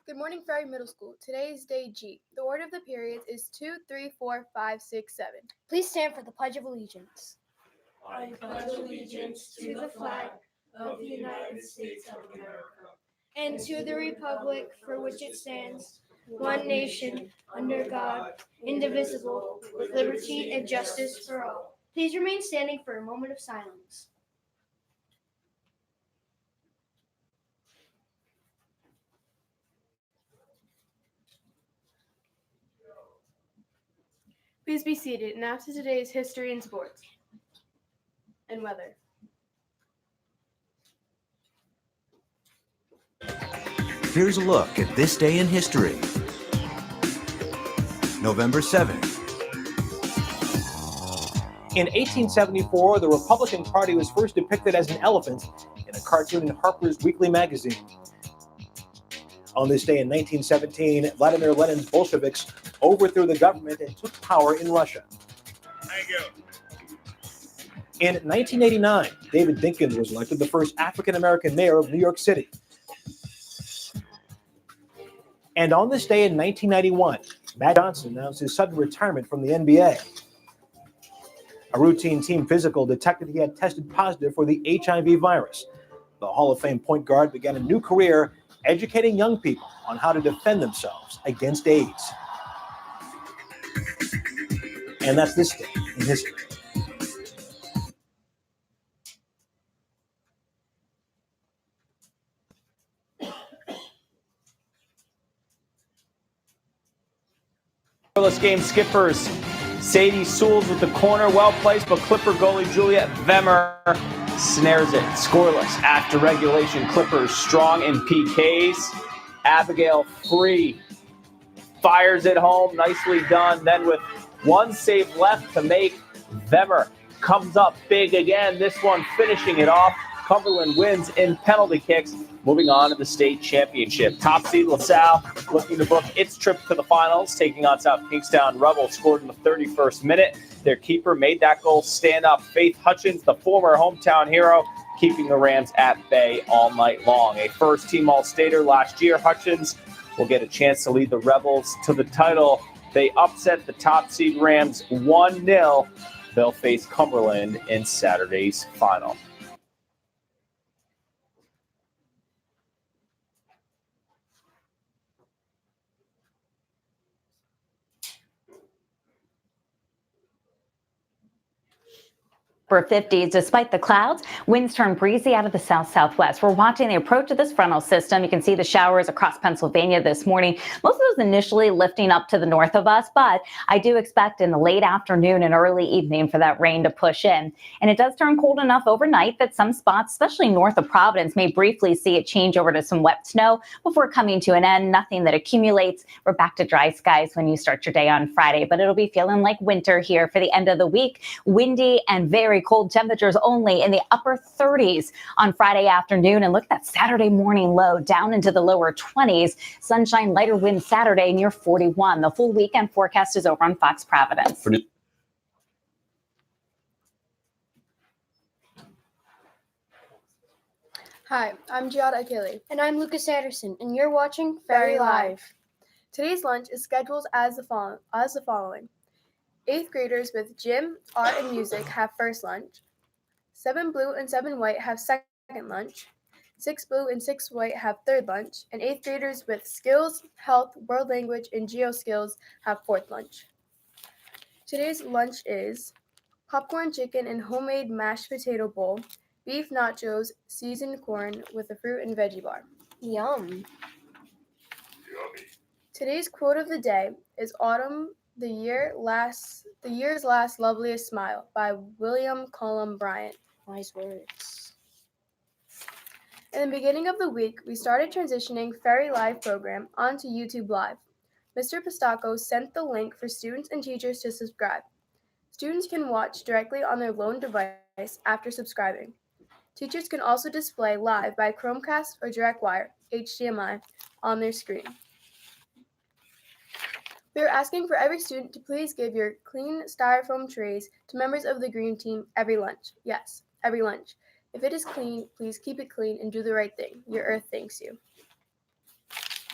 Good morning, Ferri Middle School. Today is day G. The order of the periods is 2, 3, 4, 5, 6, 7. Please stand for the Pledge of Allegiance. I pledge allegiance to the flag of the United States of America And to the republic for which it stands, one nation, under God, indivisible, with liberty and justice for all. Please remain standing for a moment of silence. Please be seated. Now to today's history and sports and weather. Here's a look at this day in history. November 7th. In 1874, the Republican Party was first depicted as an elephant in a cartoon in Harper's Weekly magazine. On this day in 1917, Vladimir Lenin's Bolsheviks overthrew the government and took power in Russia. Thank you. In 1989, David Dinkins was elected the first African-American mayor of New York City. And on this day in 1991, Matt Johnson announced his sudden retirement from the NBA. A routine team physical detected he had tested positive for the HIV virus. The Hall of Fame point guard began a new career educating young people on how to defend themselves against AIDS. And that's this day in history. Scoreless game, Skippers. Sadie Sewells with the corner, well placed, but Clipper goalie Juliet Vemmer snares it. Scoreless after regulation. Clippers strong in PKs. Abigail Free fires it home, nicely done. Then with one save left to make, Vemmer comes up big again. This one finishing it off. Cumberland wins in penalty kicks, moving on to the state championship. Top seed LaSalle looking to book its trip to the finals, taking on South Kingstown. Rebels scored in the 31st minute. Their keeper made that goal stand up. Faith Hutchins, the former hometown hero, keeping the Rams at bay all night long. A first-team All-Stater last year, Hutchins will get a chance to lead the Rebels to the title. They upset the top seed Rams 1-0. They'll face Cumberland in Saturday's final. Upper 50s despite the clouds. Winds turn breezy out of the south-southwest. We're watching the approach of this frontal system. You can see the showers across Pennsylvania this morning. Most of those initially lifting up to the north of us, but I do expect in the late afternoon and early evening for that rain to push in. And it does turn cold enough overnight that some spots, especially north of Providence, may briefly see it change over to some wet snow before coming to an end. Nothing that accumulates. We're back to dry skies when you start your day on Friday, but it'll be feeling like winter here for the end of the week. Windy and very cold temperatures only in the upper 30s on Friday afternoon. And look at that Saturday morning low down into the lower 20s. Sunshine, lighter wind Saturday near 41. The full weekend forecast is over on Fox Providence. Hi, I'm Giada Akili. And I'm Lucas Anderson, and you're watching Ferri Live. Today's lunch is scheduled as the following. 8th graders with gym, art, and music have first lunch. 7 blue and 7 white have second lunch. 6 blue and 6 white have third lunch. And 8th graders with skills, health, world language, and geo skills have fourth lunch. Today's lunch is popcorn chicken and homemade mashed potato bowl, beef nachos, seasoned corn with a fruit and veggie bar. Yum. Today's quote of the day is Autumn, the year's last loveliest smile by William Cullen Bryant. Wise words. In the beginning of the week, we started transitioning Ferri Live program onto YouTube Live. Mr. Pistacco sent the link for students and teachers to subscribe. Students can watch directly on their lone device after subscribing. Teachers can also display live by Chromecast or DirectWire HDMI on their screen. We are asking for every student to please give your clean styrofoam trays to members of the green team every lunch. Yes, every lunch. If it is clean, please keep it clean and do the right thing. Your earth thanks you.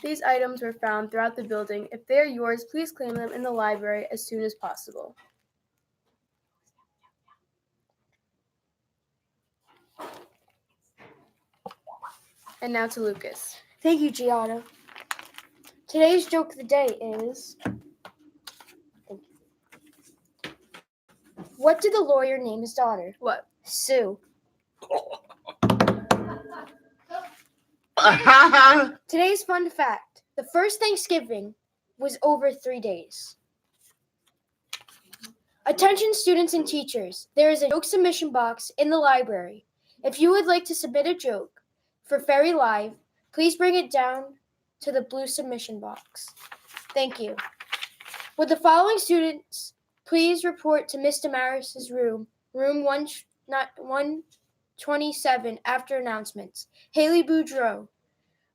These items were found throughout the building. If they are yours, please claim them in the library as soon as possible. And now to Lucas. Thank you, Giada. Today's joke of the day is, what did the lawyer name his daughter? What? Sue. Today's fun fact. The first Thanksgiving was over 3 days. Attention students and teachers, there is a joke submission box in the library. If you would like to submit a joke for Ferri Live, please bring it down to the blue submission box. Thank you. Would the following students please report to Ms. Damaris's room 127 after announcements? Haley Boudreau,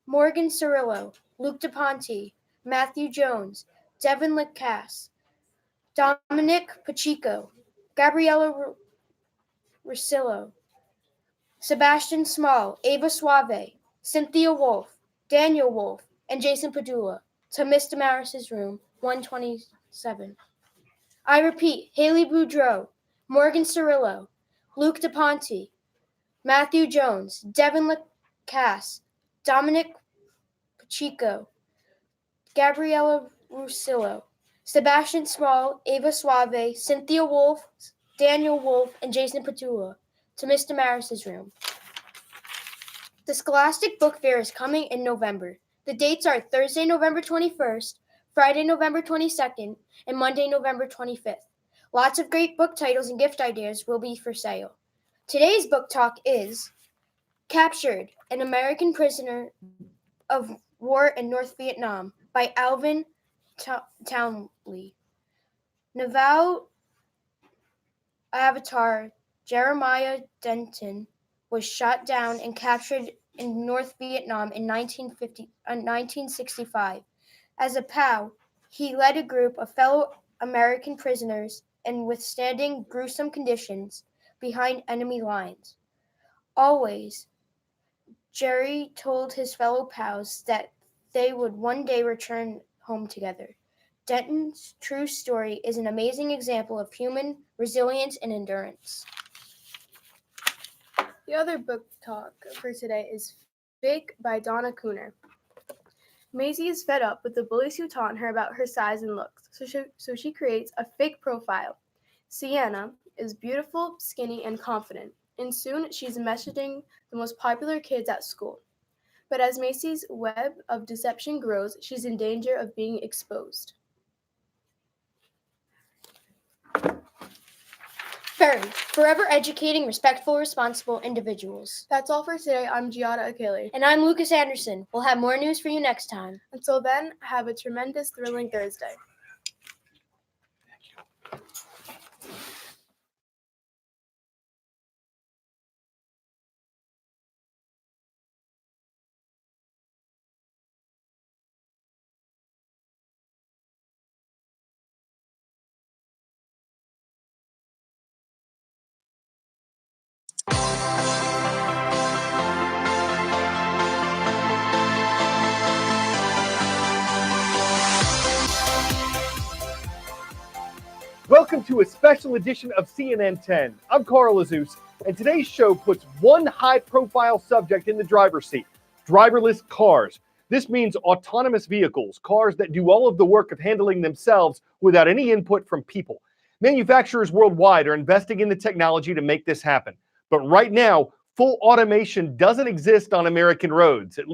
Morgan Cirillo, Luke DePonte, Matthew Jones, Devin Lacasse, Dominic Pacheco, Gabriella Rosillo, Sebastian Small, Ava Suave, Cynthia Wolf, Daniel Wolf, and Jason Padula to Miss Damaris's room 127. I repeat, Haley Boudreau, Morgan Cirillo, Luke DePonte, Matthew Jones, Devin Lacasse, Dominic Pacheco, Gabriella Rosillo, Sebastian Small, Ava Suave, Cynthia Wolf, Daniel Wolf, and Jason Padula to Miss Damaris's room. The Scholastic Book Fair is coming in November. The dates are Thursday, November 21st, Friday, November 22nd, and Monday, November 25th. Lots of great book titles and gift ideas will be for sale. Today's book talk is Captured, an American Prisoner of War in North Vietnam by Alvin Townley. Naval Avatar Jeremiah Denton was shot down and captured in North Vietnam in 1965. As a POW, he led a group of fellow American prisoners in withstanding gruesome conditions behind enemy lines. Always, Jerry told his fellow POWs that they would one day return home together. Denton's true story is an amazing example of human resilience and endurance. The other book talk for today is Fake by Donna Cooner. Maisie is fed up with the bullies who taunt her about her size and looks, so she creates a fake profile. Sienna is beautiful, skinny, and confident, and soon she's messaging the most popular kids at school. But as Maisie's web of deception grows, she's in danger of being exposed. Ferri, forever educating respectful, responsible individuals. That's all for today. I'm Giada Akeli. And I'm Lucas Anderson. We'll have more news for you next time. Until then, have a tremendous, thrilling Thursday. Welcome to a special edition of CNN 10. I'm Carl Azus, and today's show puts one high-profile subject in the driver's seat: driverless cars. This means autonomous vehicles, cars that do all of the work of handling themselves without any input from people. Manufacturers worldwide are investing in the technology to make this happen. But right now, full automation doesn't exist on American roads, at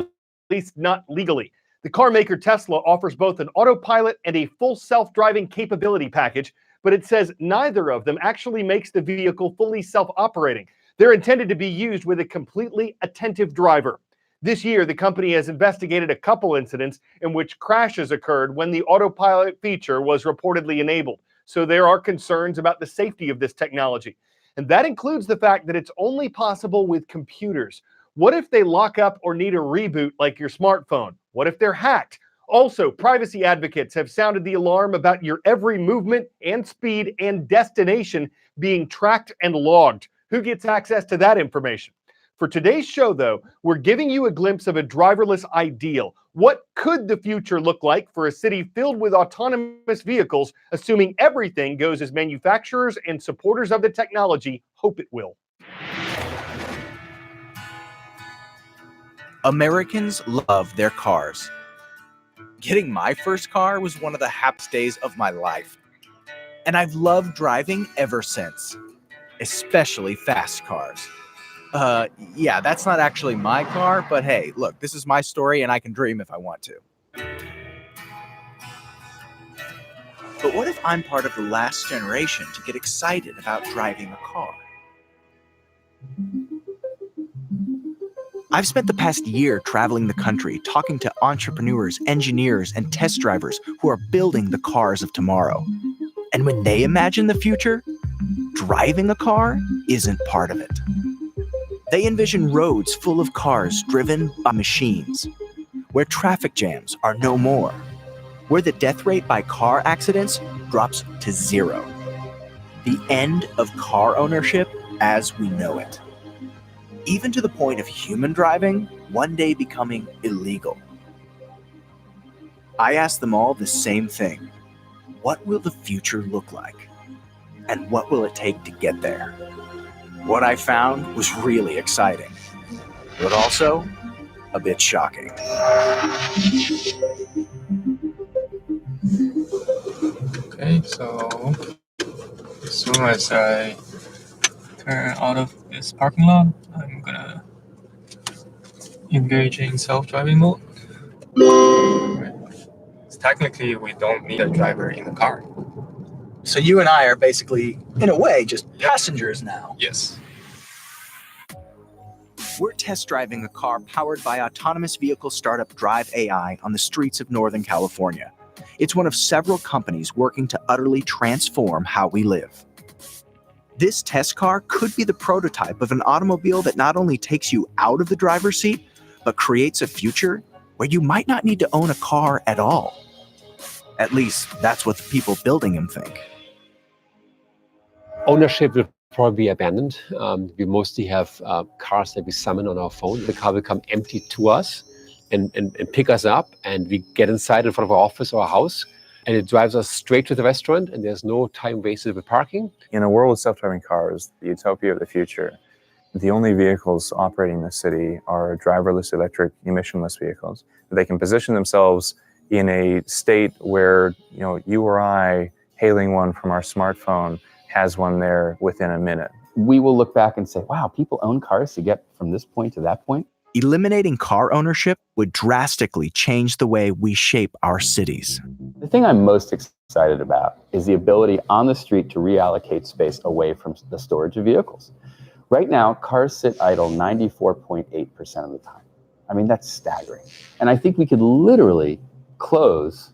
least not legally. The car maker Tesla offers both an autopilot and a full self-driving capability package, but it says neither of them actually makes the vehicle fully self-operating. They're intended to be used with a completely attentive driver. This year, the company has investigated a couple incidents in which crashes occurred when the autopilot feature was reportedly enabled. So there are concerns about the safety of this technology. And that includes the fact that it's only possible with computers. What if they lock up or need a reboot like your smartphone? What if they're hacked? Also, privacy advocates have sounded the alarm about your every movement and speed and destination being tracked and logged. Who gets access to that information? For today's show, though, we're giving you a glimpse of a driverless ideal, What could the future look like for a city filled with autonomous vehicles, assuming everything goes as manufacturers and supporters of the technology hope it will? Americans love their cars. Getting my first car was one of the happiest days of my life. And I've loved driving ever since, especially fast cars. Yeah, that's not actually my car, but hey, look, this is my story and I can dream if I want to. But what if I'm part of the last generation to get excited about driving a car? I've spent the past year traveling the country, talking to entrepreneurs, engineers, and test drivers who are building the cars of tomorrow. And when they imagine the future, driving a car isn't part of it. They envision roads full of cars driven by machines, where traffic jams are no more, where the death rate by car accidents drops to zero. The end of car ownership as we know it. Even to the point of human driving one day becoming illegal. I asked them all the same thing. What will the future look like? And what will it take to get there? What I found was really exciting, but also a bit shocking. Okay, so as soon as I turn out of this parking lot, I'm gonna engage in self-driving mode. Right. Technically, we don't need a driver in the car. So you and I are basically, in a way, just passengers now. Yes. We're test driving a car powered by autonomous vehicle startup Drive AI on the streets of Northern California. It's one of several companies working to utterly transform how we live. This test car could be the prototype of an automobile that not only takes you out of the driver's seat, but creates a future where you might not need to own a car at all. At least, that's what the people building them think. Ownership will probably be abandoned. We mostly have cars that we summon on our phone. The car will come empty to us and pick us up, and we get inside in front of our office or our house, and it drives us straight to the restaurant, and there's no time wasted with parking. In a world with self-driving cars, the utopia of the future, the only vehicles operating in the city are driverless, electric, emissionless vehicles. They can position themselves in a state where, you or I, hailing one from our smartphone, has one there within a minute. We will look back and say, wow, people own cars to get from this point to that point. Eliminating car ownership would drastically change the way we shape our cities. The thing I'm most excited about is the ability on the street to reallocate space away from the storage of vehicles. Right now, cars sit idle 94.8% of the time. I mean, that's staggering. And I think we could literally close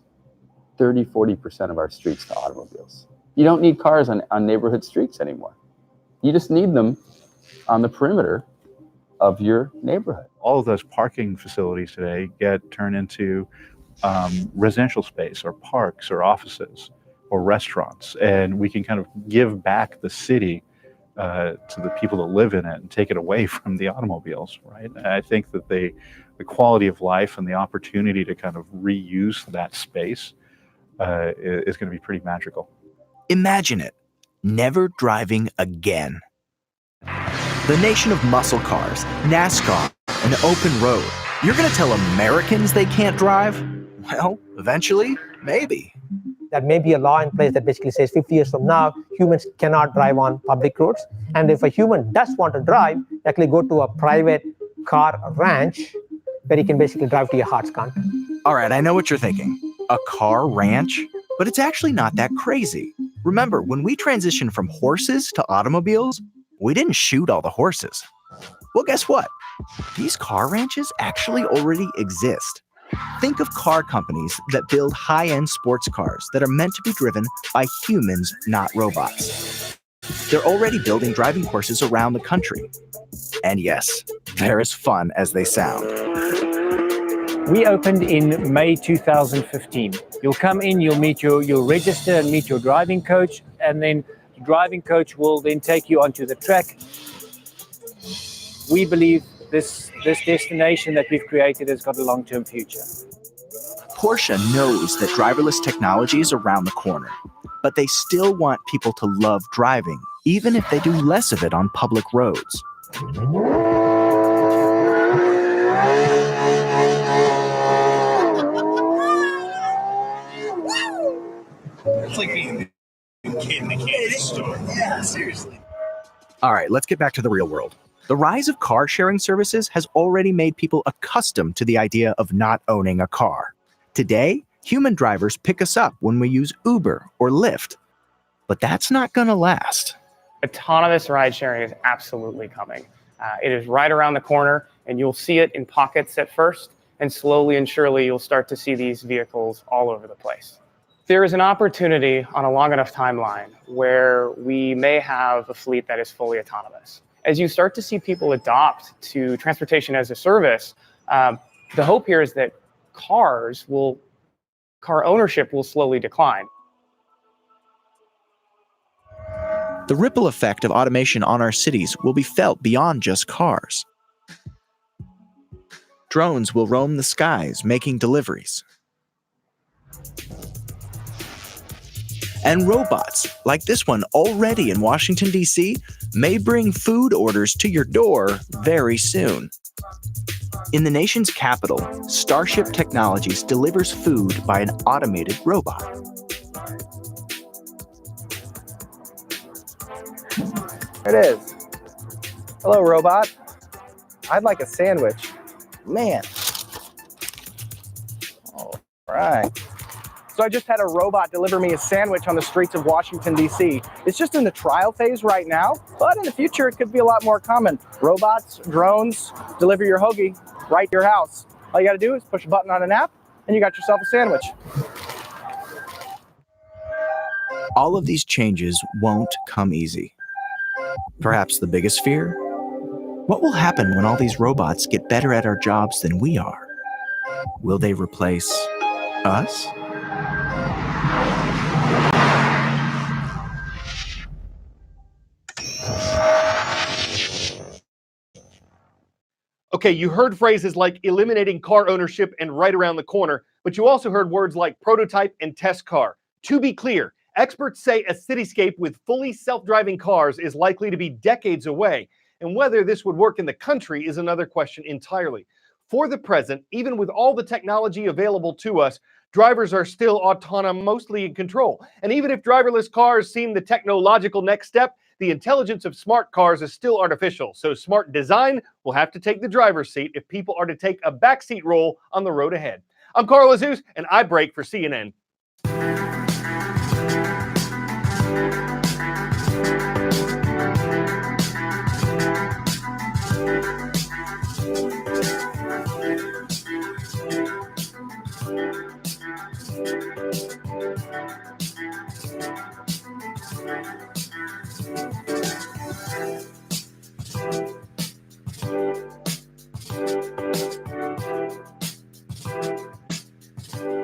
30-40% of our streets to automobiles. You don't need cars on neighborhood streets anymore. You just need them on the perimeter of your neighborhood. All of those parking facilities today get turned into residential space or parks or offices or restaurants. And we can kind of give back the city to the people that live in it and take it away from the automobiles, right? And I think that the quality of life and the opportunity to kind of reuse that space is going to be pretty magical. Imagine it, never driving again. The nation of muscle cars, NASCAR, an open road. You're going to tell Americans they can't drive? Well, eventually, maybe. There may be a law in place that basically says 50 years from now, humans cannot drive on public roads. And if a human does want to drive, actually go to a private car ranch where you can basically drive to your heart's content. All right, I know what you're thinking. A car ranch? But it's actually not that crazy. Remember, when we transitioned from horses to automobiles, we didn't shoot all the horses. Well, guess what? These car ranches actually already exist. Think of car companies that build high-end sports cars that are meant to be driven by humans, not robots. They're already building driving courses around the country. And yes, they're as fun as they sound. We opened in May 2015. You'll come in, you'll register and meet your driving coach, and then the driving coach will then take you onto the track. We believe this destination that we've created has got a long-term future. Porsche knows that driverless technology is around the corner, but they still want people to love driving, even if they do less of it on public roads. It's like being a kid in a candy store. Yeah, seriously. All right, let's get back to the real world. The rise of car sharing services has already made people accustomed to the idea of not owning a car. Today, human drivers pick us up when we use Uber or Lyft. But that's not going to last. Autonomous ride sharing is absolutely coming. It is right around the corner, and you'll see it in pockets at first, and slowly and surely you'll start to see these vehicles all over the place. There is an opportunity on a long enough timeline where we may have a fleet that is fully autonomous. As you start to see people adopt to transportation as a service, the hope here is that car ownership will slowly decline. The ripple effect of automation on our cities will be felt beyond just cars. Drones will roam the skies, making deliveries. And robots, like this one already in Washington, D.C., may bring food orders to your door very soon. In the nation's capital, Starship Technologies delivers food by an automated robot. There it is. Hello, robot. I'd like a sandwich. Man. All right. So I just had a robot deliver me a sandwich on the streets of Washington, D.C. It's just in the trial phase right now, but in the future it could be a lot more common. Robots, drones, deliver your hoagie right to your house. All you got to do is push a button on an app, and you got yourself a sandwich. All of these changes won't come easy. Perhaps the biggest fear? What will happen when all these robots get better at our jobs than we are? Will they replace us? Okay, you heard phrases like eliminating car ownership and right around the corner, but you also heard words like prototype and test car. To be clear, experts say a cityscape with fully self-driving cars is likely to be decades away, and whether this would work in the country is another question entirely. For the present, even with all the technology available to us, drivers are still autonomous, mostly in control. And even if driverless cars seem the technological next step, the intelligence of smart cars is still artificial, so smart design will have to take the driver's seat if people are to take a backseat role on the road ahead. I'm Carl Azus, and I break for CNN.